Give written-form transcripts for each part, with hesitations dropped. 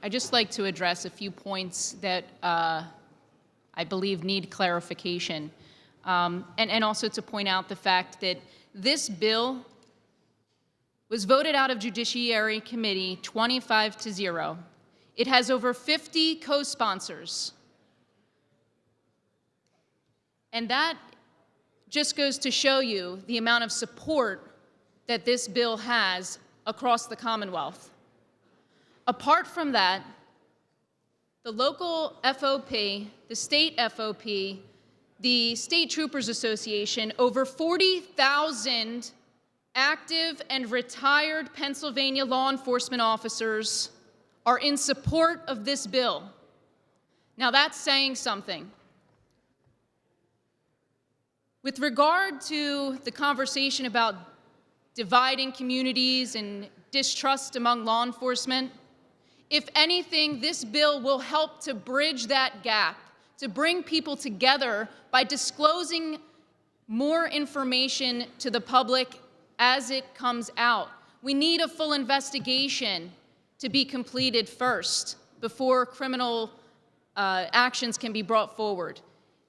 I'd just like to address a few points that I believe need clarification, and also to point out the fact that this bill was voted out of Judiciary Committee 25-0. It has over 50 co-sponsors. And that just goes to show you the amount of support that this bill has across the Commonwealth. Apart from that, the local FOP, the state FOP, the State Troopers Association, over 40,000 active and retired Pennsylvania law enforcement officers are in support of this bill. Now that's saying something. With regard to the conversation about dividing communities and distrust among law enforcement, if anything, this bill will help to bridge that gap, to bring people together by disclosing more information to the public as it comes out. We need a full investigation to be completed first before criminal actions can be brought forward.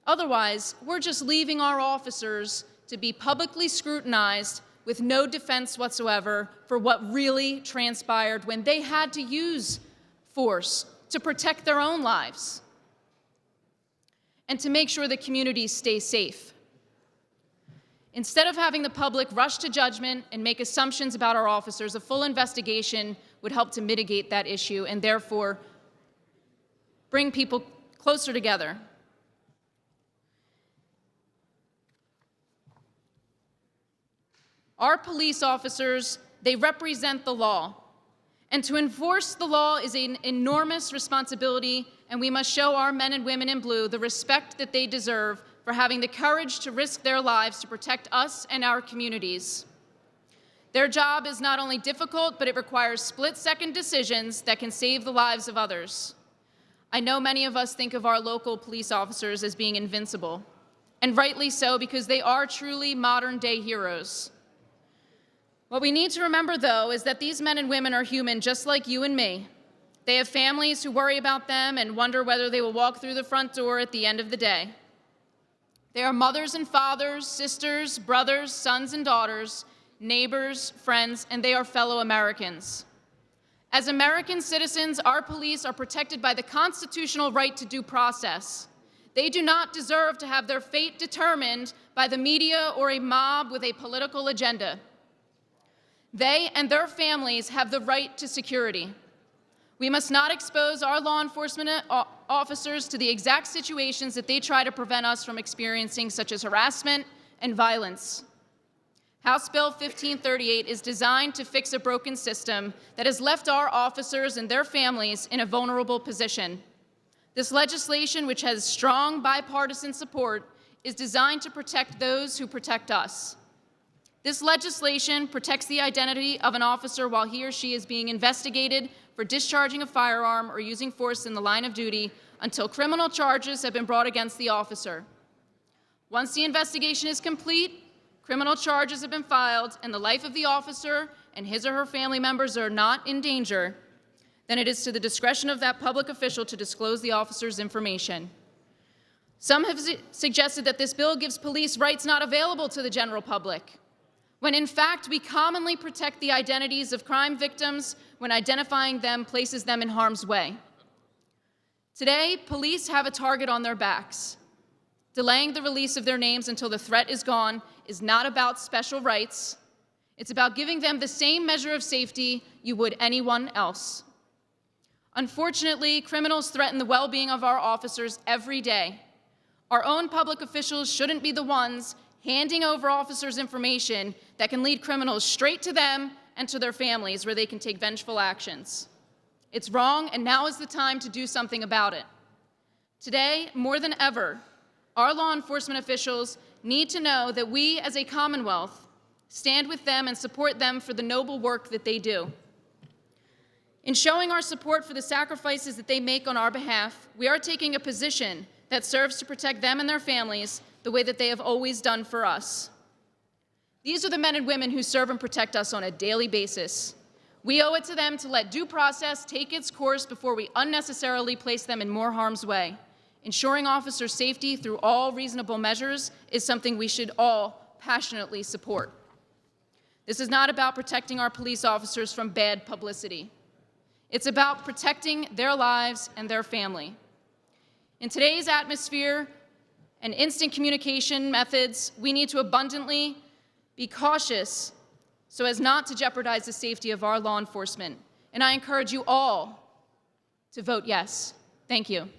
Otherwise, we're just leaving our officers to be publicly scrutinized with no defense whatsoever for what really transpired when they had to use force to protect their own lives and to make sure the communities stay safe. Instead of having the public rush to judgment and make assumptions about our officers, a full investigation would help to mitigate that issue and therefore bring people closer together. Our police officers, they represent the law. And to enforce the law is an enormous responsibility, and we must show our men and women in blue the respect that they deserve for having the courage to risk their lives to protect us and our communities. Their job is not only difficult, but it requires split-second decisions that can save the lives of others. I know many of us think of our local police officers as being invincible, and rightly so, because they are truly modern-day heroes. What we need to remember, though, is that these men and women are human just like you and me. They have families who worry about them and wonder whether they will walk through the front door at the end of the day. They are mothers and fathers, sisters, brothers, sons and daughters, neighbors, friends, and they are fellow Americans. As American citizens, our police are protected by the constitutional right to due process. They do not deserve to have their fate determined by the media or a mob with a political agenda. They and their families have the right to security. We must not expose our law enforcement officers to the exact situations that they try to prevent us from experiencing, such as harassment and violence. House Bill 1538 is designed to fix a broken system that has left our officers and their families in a vulnerable position. This legislation, which has strong bipartisan support, is designed to protect those who protect us. This legislation protects the identity of an officer while he or she is being investigated for discharging a firearm or using force in the line of duty until criminal charges have been brought against the officer. Once the investigation is complete, criminal charges have been filed, and the life of the officer and his or her family members are not in danger, then it is to the discretion of that public official to disclose the officer's information. Some have suggested that this bill gives police rights not available to the general public, when in fact we commonly protect the identities of crime victims when identifying them places them in harm's way. Today, police have a target on their backs. Delaying the release of their names until the threat is gone is not about special rights. It's about giving them the same measure of safety you would anyone else. Unfortunately, criminals threaten the well-being of our officers every day. Our own public officials shouldn't be the ones handing over officers information that can lead criminals straight to them and to their families where they can take vengeful actions. It's wrong, and now is the time to do something about it. Today, more than ever, our law enforcement officials need to know that we, as a Commonwealth, stand with them and support them for the noble work that they do. In showing our support for the sacrifices that they make on our behalf, we are taking a position that serves to protect them and their families the way that they have always done for us. These are the men and women who serve and protect us on a daily basis. We owe it to them to let due process take its course before we unnecessarily place them in more harm's way. Ensuring officer safety through all reasonable measures is something we should all passionately support. This is not about protecting our police officers from bad publicity. It's about protecting their lives and their family. In today's atmosphere and instant communication methods, we need to abundantly be cautious so as not to jeopardize the safety of our law enforcement. And I encourage you all to vote yes. Thank you.